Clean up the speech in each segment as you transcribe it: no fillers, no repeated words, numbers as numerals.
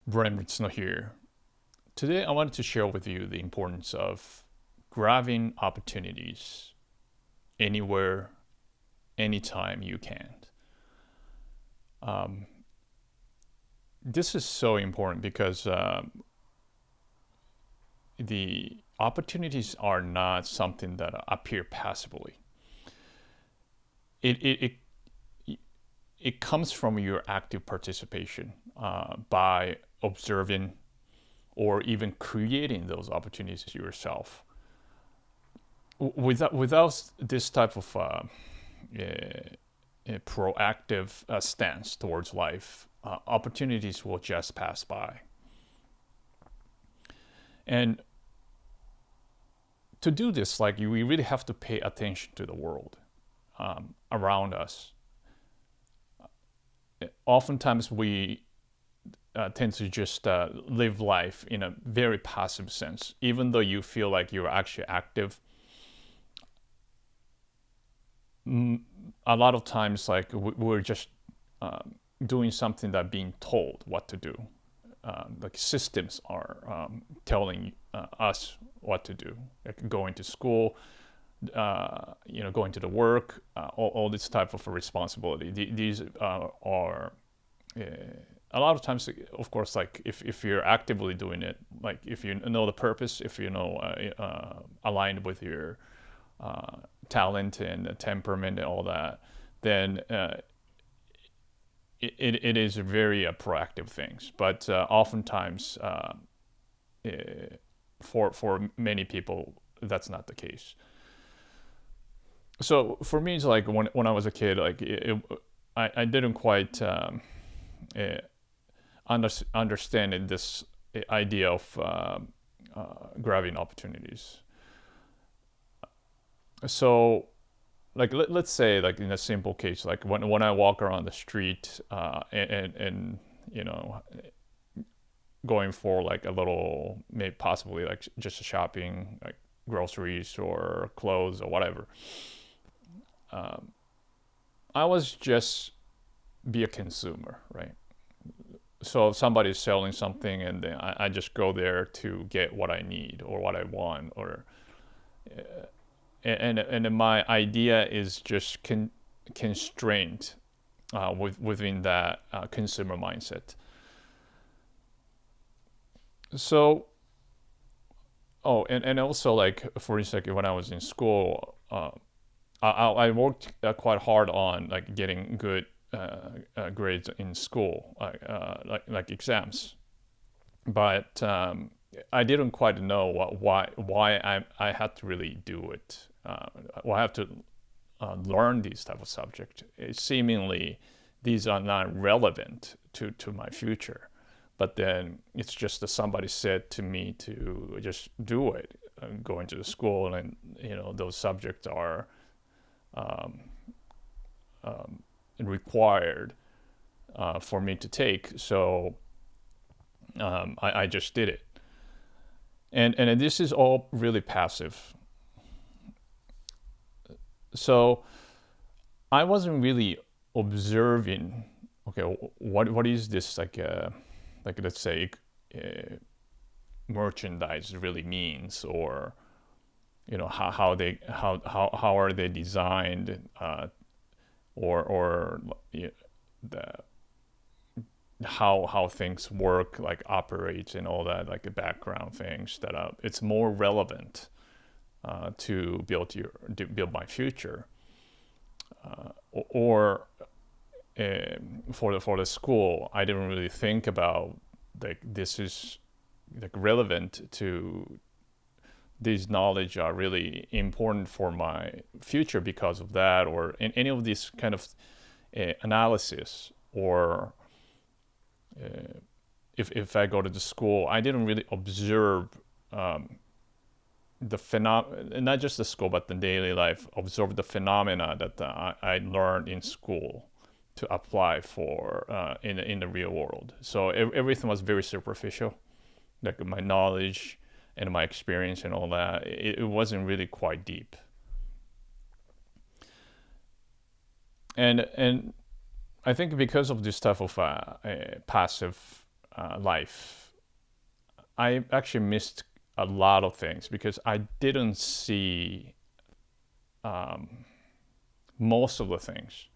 Brian Snow here. Today, I wanted to share with you the importance of grabbing opportunities anywhere, anytime you can. Um, this is so important because the opportunities are not something that appear passively. It comes from your active participation by observing or even creating those opportunities yourself. Without this type of a proactive stance towards life, opportunities will just pass by. And to do this, we really have to pay attention to the world around us. Oftentimes, we tend to just live life in a very passive sense, even though you feel like you're actually active. A lot of times, we're just doing something that being told what to do. Like systems are telling us what to do, like going to school, going to the work, all this type of responsibility. These are a lot of times, of course, like if you're actively doing it, like if you know the purpose, if you know aligned with your talent and temperament and all that, then it is very proactive things. But oftentimes, for many people, that's not the case. So for me, it's like when I was a kid, I didn't quite uh, understand this idea of grabbing opportunities. So, let's say, like in a simple case, like when I walk around the street and going for like a little, maybe possibly like just shopping, like groceries or clothes or whatever. I was just be a consumer, right? So if somebody's selling something, and then I just go there to get what I need or what I want, or and my idea is just constrained within that consumer mindset. So, and also, like, for instance, when I was in school, I worked quite hard on like getting good grades in school, like exams, but I didn't quite know why I had to really do it. I have to learn these type of subjects. Seemingly, these are not relevant to my future. But then it's just that somebody said to me to just do it, going to the school, and those subjects are required for me to take. So I just did it, and this is all really passive. So I wasn't really observing. Okay, what is this like let's say merchandise really means, or how are they designed, or the how things work, like operates and all that, like the background things that it's more relevant to build my future, or for the school, I didn't really think about like this is like relevant to these knowledge are really important for my future because of that, or in any of these kind of analysis, or if I go to the school, I didn't really observe the not just the school, but the daily life, observe the phenomena that I learned in school to apply for in the real world. So everything was very superficial, like my knowledge and my experience and all that. It wasn't really quite deep. And I think because of this type of passive life, I actually missed a lot of things because I didn't see most of the things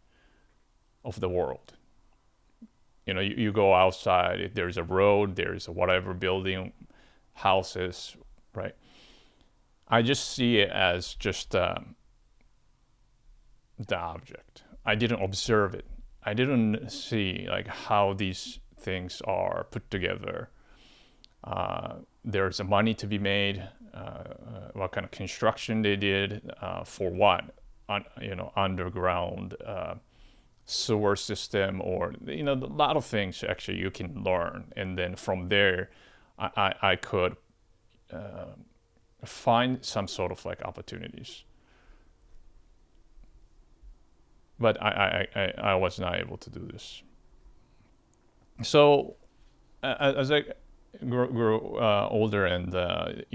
of the world. You go outside, there's a road, there's a whatever building, houses, right? I just see it as just the object. I didn't observe it. I didn't see like how these things are put together. There's money to be made. What kind of construction they did for what, underground sewer system, or a lot of things actually you can learn, and then from there, I could find some sort of like opportunities. But I was not able to do this. So as I grew older, and to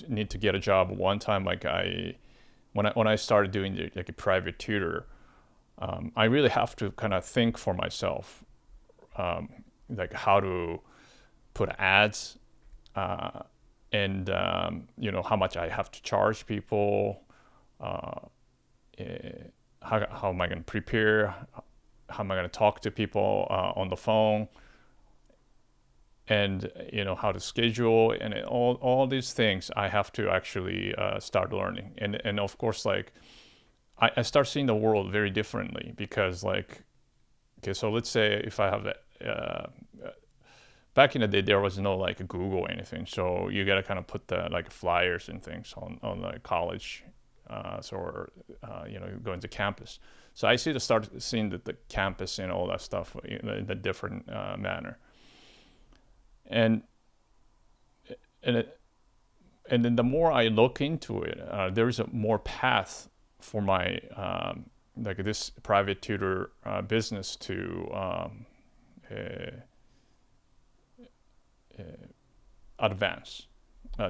need to get a job, one time like when I started doing like a private tutor, I really have to kind of think for myself, like how to put ads, and how much I have to charge people. How am I going to prepare? How am I going to talk to people on the phone? And how to schedule, and all these things I have to actually start learning. And of course, like I start seeing the world very differently, because like, okay, so let's say if I have back in the day, there was no like Google or anything, so you gotta kind of put the like flyers and things on the college, or going to campus. So I start seeing the campus and all that stuff in a different manner, and then the more I look into it, there's a more path for my like this private tutor business to advance.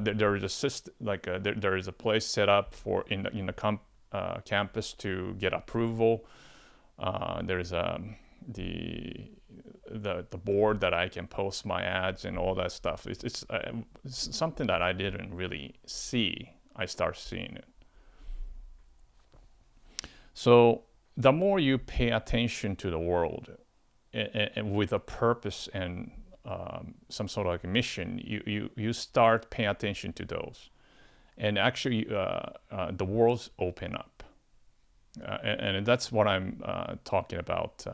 There is a system, like there is a place set up for in the campus to get approval. There's the board that I can post my ads and all that stuff. It's something that I didn't really see. I start seeing it. So the more you pay attention to the world, and with a purpose and some sort of like a mission, you start paying attention to those, and actually the worlds open up, and that's what I'm talking about.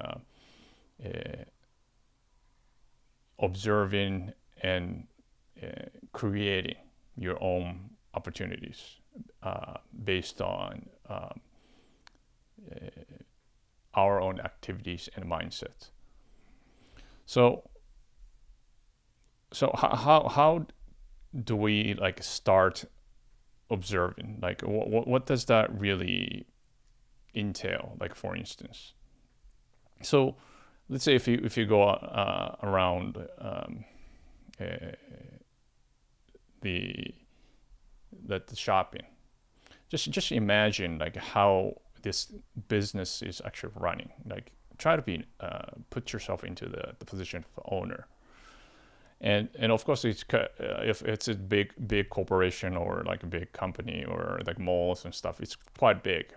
Observing and creating your own opportunities based on our own activities and mindsets. So how do we like start observing? Like what does that really entail? Like for instance, so let's say if you go around the shopping, just imagine like how this business is actually running. Like try to be put yourself into the position of the owner. And of course, if it's a big corporation or like a big company or like malls and stuff, it's quite big.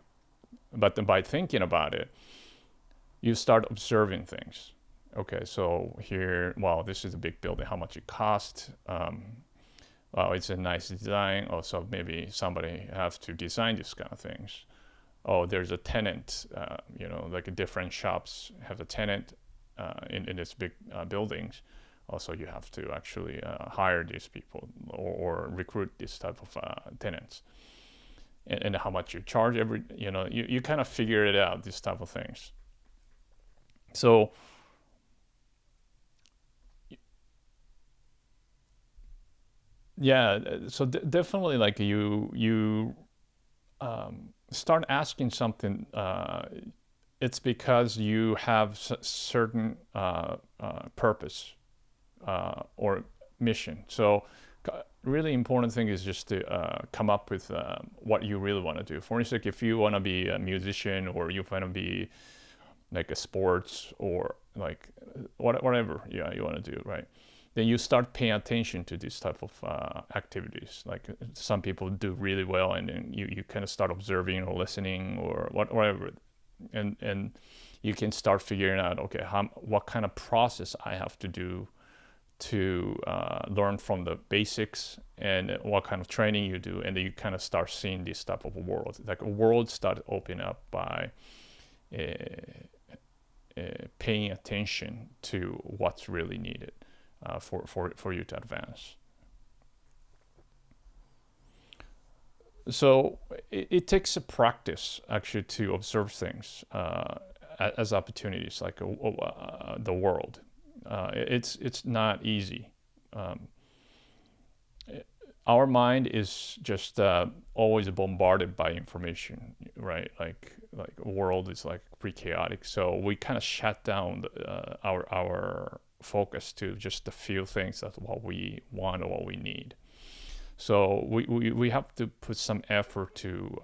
But then by thinking about it, you start observing things. Okay, so here, wow, this is a big building. How much it cost? Wow, it's a nice design. Also, maybe somebody has to design these kind of things. Oh, there's a tenant. Like different shops have a tenant in these big buildings. Also, you have to actually hire these people or recruit this type of tenants, and how much you charge you kind of figure it out, these type of things. So yeah, so definitely like you start asking something. It's because you have certain purpose or mission. So really important thing is just to come up with what you really want to do. For instance, if you want to be a musician, or you want to be like a sports, or like whatever you want to do, right? then you start paying attention to these type of activities. Like some people do really well, and then you kind of start observing or listening or whatever, and you can start figuring out, okay, what kind of process I have to do to learn from the basics, and what kind of training you do, and then you kind of start seeing this type of world. Like a world start opening up by paying attention to what's really needed for you to advance. So it takes a practice actually to observe things as opportunities, like the world. It's not easy. Our mind is just always bombarded by information, right? Like world is like pretty chaotic, so we kind of shut down our focus to just a few things. That's what we want or what we need. So we have to put some effort to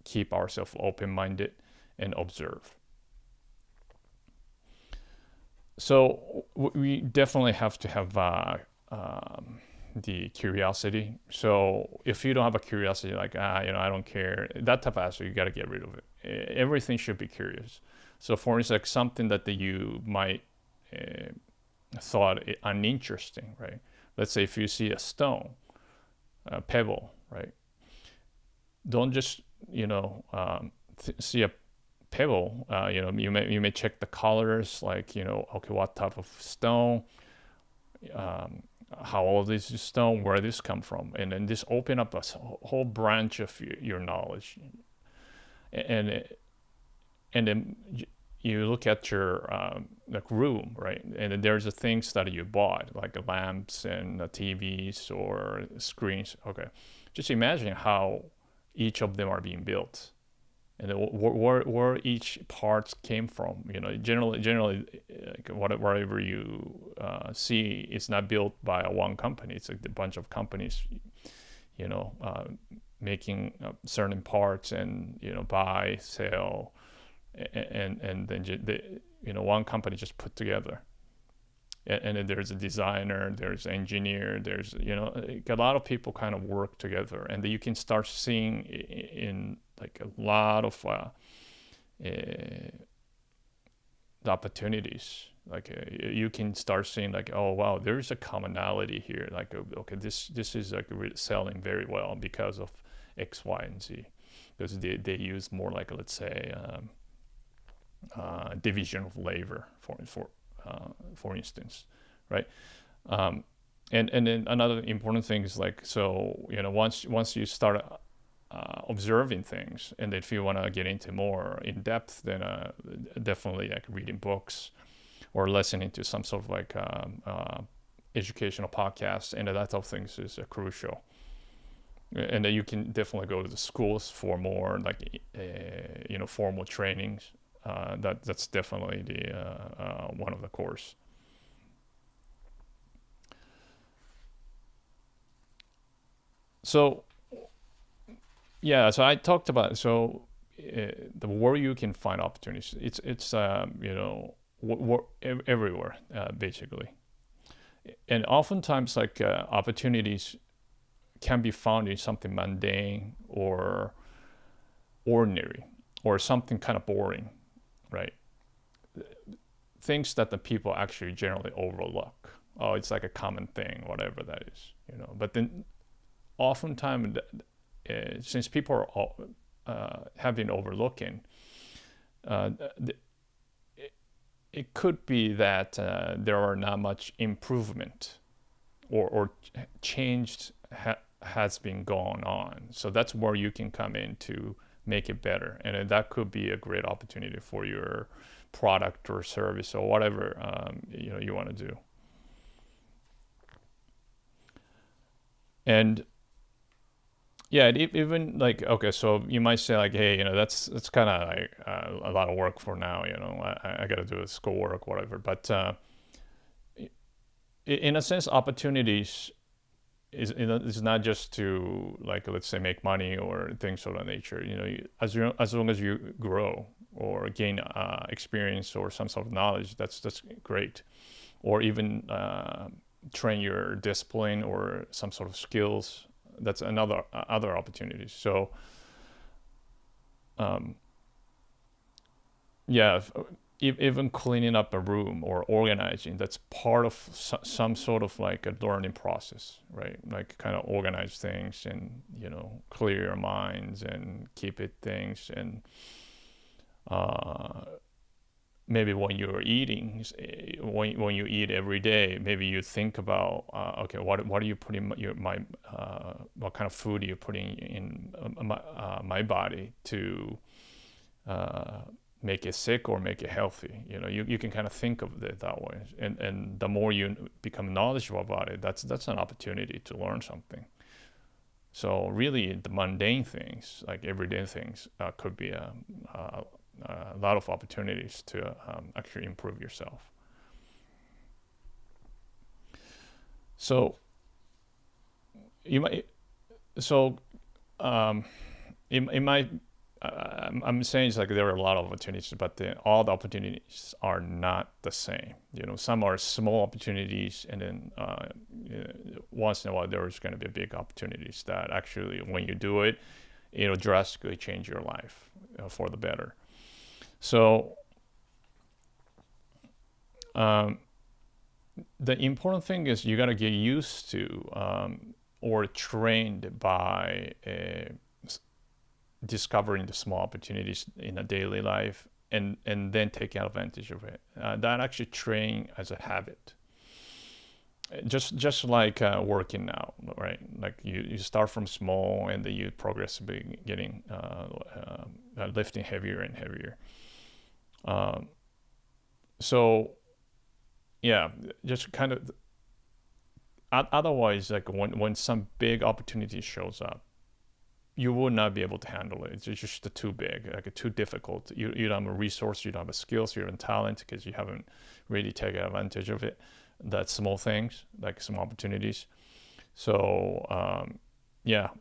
keep ourselves open-minded and observe. So we definitely have to have the curiosity. So if you don't have a curiosity, like I don't care, that type of attitude, you got to get rid of it. Everything should be curious. So for instance, like something that you might thought uninteresting, right? Let's say if you see a stone, a pebble, right? Don't just see a pebble. You may check the colors, like okay, what type of stone, how old is this stone, where this come from, and then this open up a whole branch of your knowledge, and then you look at your like room, right? And then there's the things that you bought, like lamps and TVs or screens. Okay, just imagine how each of them are being built, and where each part came from. Generally, whatever you see is not built by one company. It's like a bunch of companies, making certain parts, and buy, sell, and then one company just put together. And then there's a designer, there's an engineer, there's a lot of people kind of work together, and you can start seeing in like a lot of the opportunities. Like you can start seeing like, oh wow, there's a commonality here. Like okay, this is like selling very well because of X, Y, and Z, because they use more like, let's say, division of labor for instance, right? And then another important thing is like, so once you start observing things, and if you want to get into more in depth, then definitely like reading books or listening to some sort of like educational podcasts and that type of things is crucial. And then you can definitely go to the schools for more like formal trainings. That's definitely the one of the course. So yeah, so I talked about the where you can find opportunities. It's everywhere basically, and oftentimes like opportunities can be found in something mundane or ordinary or something kind of boring, right? Things that the people actually generally overlook. Oh, it's like a common thing, whatever that is, But then, oftentimes, since people are have been overlooking, it could be that there are not much improvement or changed has been going on. So that's where you can come in to make it better, and that could be a great opportunity for your product or service or whatever you want to do. And yeah, even like, okay, so you might say like, hey, that's kind of like a lot of work for now. I got to do schoolwork, whatever. But in a sense, opportunities is not just to, like, let's say, make money or things of that nature. As long as you grow or gain experience or some sort of knowledge, that's great. or even train your discipline or some sort of skills. That's another other opportunities. So yeah, even cleaning up a room or organizing, that's part of some sort of like a learning process, right? Like kind of organize things and, clear your minds and keep it things. And maybe when you're eating, when you eat every day, maybe you think about, okay, what are you putting what kind of food are you putting in my body to make it sick or make it healthy. You can kind of think of it that way, and the more you become knowledgeable about it, that's an opportunity to learn something. So really, the mundane things, like everyday things, could be a lot of opportunities to actually improve yourself. So you might, so it might. I'm saying it's like there are a lot of opportunities, but all the opportunities are not the same. Some are small opportunities, and then once in a while there is going to be big opportunities that actually, when you do it, it'll drastically change your life for the better. So the important thing is you got to get used to or trained by discovering the small opportunities in a daily life, and then taking advantage of it. That actually train as a habit. Just like working out, right? Like you start from small, and then you progressively getting lifting heavier and heavier. So yeah, just kind of. Otherwise, like when some big opportunity shows up, you will not be able to handle it. It's just too big, like too difficult. You don't have a resource, you don't have a skills, you don't have talent, because you haven't really taken advantage of it. That's small things, like small opportunities. So yeah,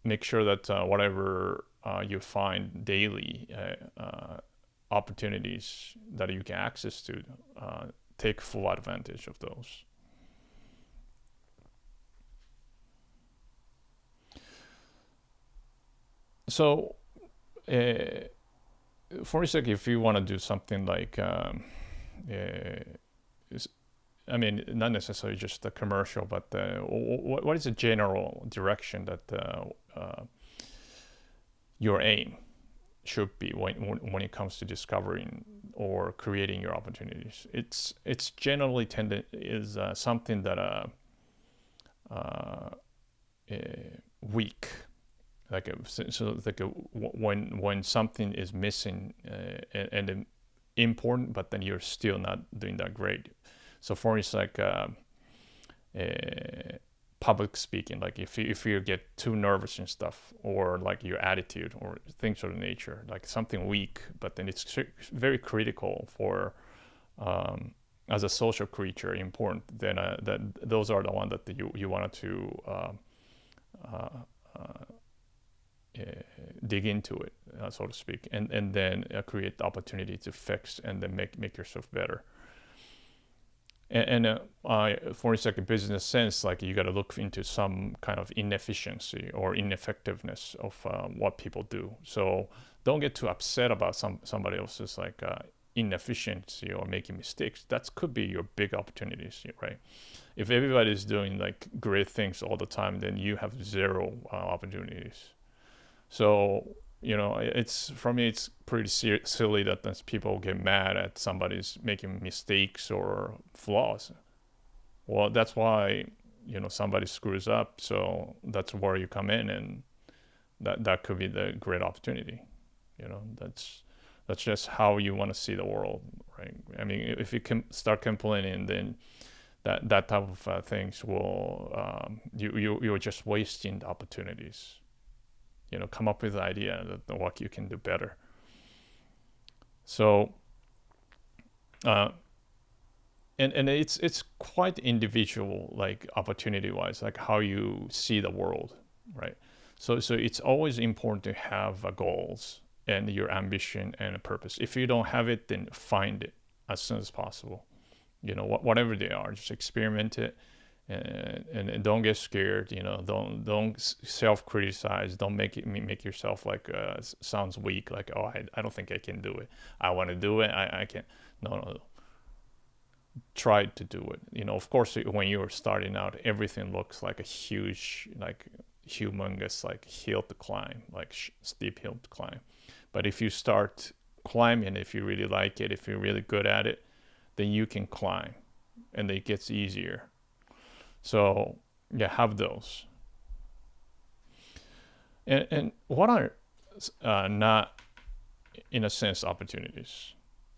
make sure that whatever you find daily opportunities that you can access to, take full advantage of those. So for a second, if you want to do something like I mean, not necessarily just the commercial, but what is the general direction that your aim should be when it comes to discovering or creating your opportunities? It's generally is something that weak, like so like when something is missing and important, but then you're still not doing that great. So for instance, like public speaking, like if you get too nervous and stuff, or like your attitude or things of the nature, like something weak, but then it's very critical for as a social creature important, then that those are the ones that you wanted to dig into it, so to speak, and then create the opportunity to fix and then make yourself better. And for a second, business sense, like you got to look into some kind of inefficiency or ineffectiveness of what people do. So don't get too upset about somebody else's like inefficiency or making mistakes. That could be your big opportunities, right? If everybody's doing like great things all the time, then you have zero opportunities. So it's, for me, it's pretty silly that people get mad at somebody's making mistakes or flaws. Well, that's why somebody screws up. So that's where you come in, and that could be the great opportunity. That's just how you want to see the world, right? I mean, if you can start complaining, then that type of things will you're just wasting the opportunities. Come up with an idea that what you can do better. So and it's quite individual, like opportunity wise, like how you see the world, right? So it's always important to have goals and your ambition and a purpose. If you don't have it, then find it as soon as possible. whatever they are, just experiment it, and don't get scared. Don't self-criticize. Don't make yourself like sounds weak. Like, oh, I don't think I can do it. I want to do it. I can't. No. Try to do it. Of course, when you're starting out, everything looks like a huge, like humongous, like hill to climb, like steep hill to climb. But if you start climbing, if you really like it, if you're really good at it, then you can climb, and it gets easier. So yeah, have those. And what are not, in a sense, opportunities?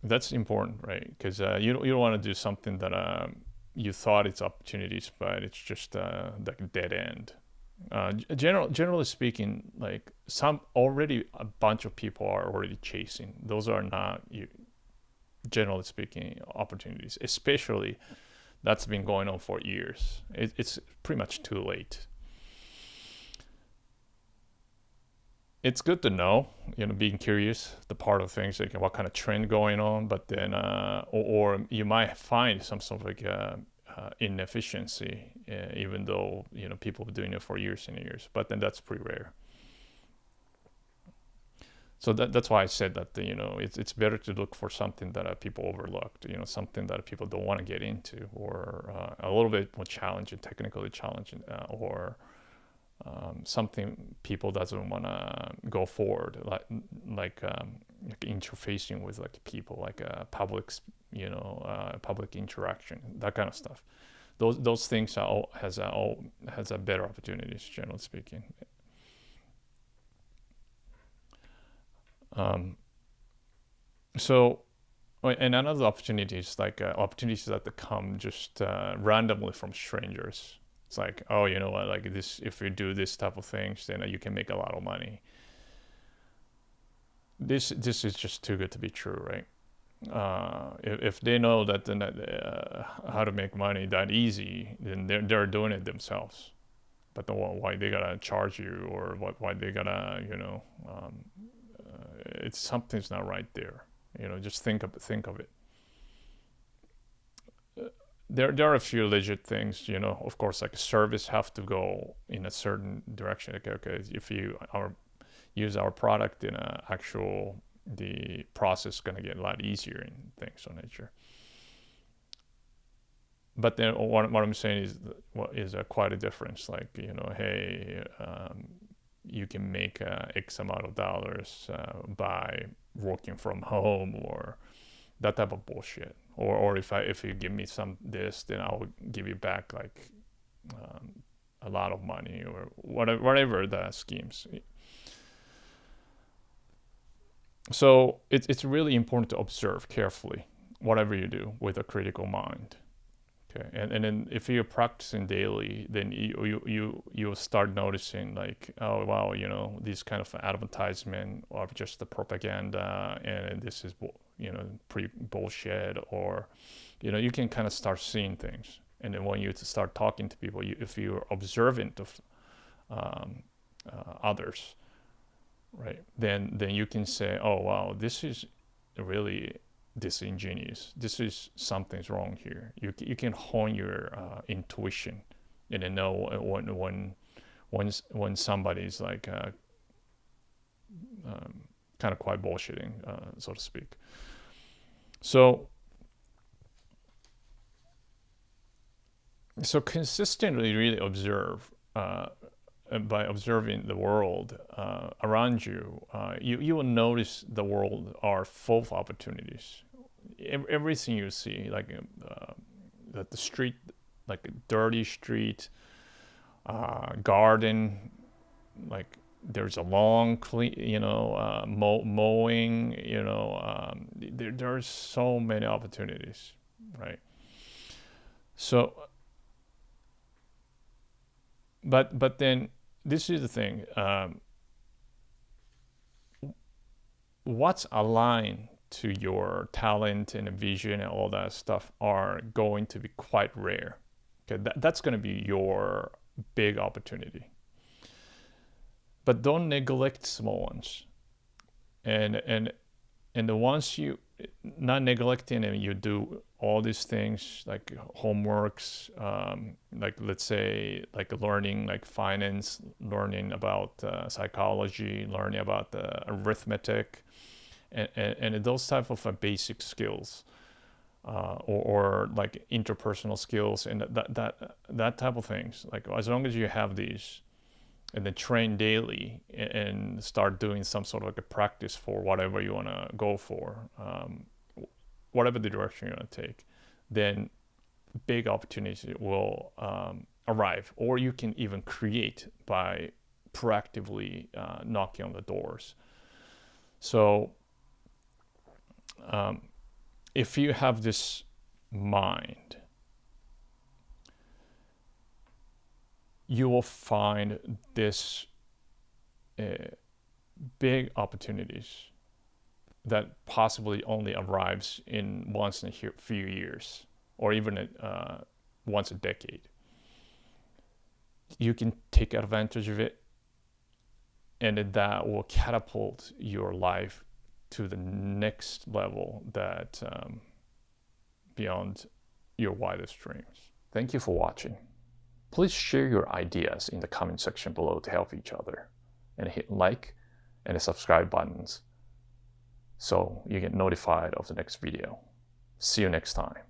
That's important, right? Because you don't want to do something that you thought it's opportunities, but it's just like a dead end. Generally speaking, like a bunch of people are already chasing. Those are not, generally speaking, opportunities. Especially, that's been going on for years. It's pretty much too late. It's good to know, being curious, the part of things, like what kind of trend going on, but then, or you might find some sort of like inefficiency, even though, people have been doing it for years and years, but then that's pretty rare. So that's why I said that, it's better to look for something that people overlooked, something that people don't want to get into, or a little bit more challenging, technically challenging, or something people doesn't want to go forward, like interfacing with like people, like public, public interaction, that kind of stuff. Those things has a better opportunities, generally speaking. So, and another opportunities, like opportunities that come just randomly from strangers. It's like, oh, you know what, like this, if you do this type of things, then you can make a lot of money. This is just too good to be true, right? If they know that how to make money that easy, then they're doing it themselves. But why they gotta charge you, or why they gotta, it's something's not right there. Just think of it. There are a few legit things, of course, like service have to go in a certain direction. Okay, if you use our product in a actual, the process is going to get a lot easier in things of nature. But then what I'm saying is quite a difference. Like, hey, you can make X amount of dollars by working from home, or that type of bullshit. Or if you give me this, then I'll give you back like a lot of money, or whatever the schemes. So it's really important to observe carefully whatever you do with a critical mind. Okay, and then if you're practicing daily, then you'll start noticing like, oh wow, these kind of advertisement are just the propaganda, and this is pretty bullshit, or you can kind of start seeing things. And then when you start talking to people, if you're observant of others, right, then you can say, oh wow, this is really disingenuous. This is, something's wrong here. You can hone your intuition, and then know when somebody's like kind of quite bullshitting, so to speak. So consistently really observe, by observing the world around you, you will notice the world are full of opportunities. Everything you see, like the street, like a dirty street, garden, like there's a long clean, mowing, there's so many opportunities, right? So, but then this is the thing. What's aligned to your talent and vision and all that stuff are going to be quite rare. Okay, that's going to be your big opportunity. But don't neglect small ones. And the ones you not neglecting them, you do all these things like homeworks, like let's say like learning like finance, learning about psychology, learning about arithmetic, and those type of basic skills, or like interpersonal skills and that type of things. Like as long as you have these, and then train daily and start doing some sort of like a practice for whatever you want to go for, whatever the direction you want to take, then big opportunities will arrive, or you can even create by proactively knocking on the doors. So if you have this mind, you will find this big opportunities that possibly only arrives in once in a few years, or even once a decade. You can take advantage of it, and that will catapult your life to the next level that beyond your wildest dreams. Thank you for watching. Please share your ideas in the comment section below to help each other, and hit like and the subscribe buttons so you get notified of the next video. See you next time.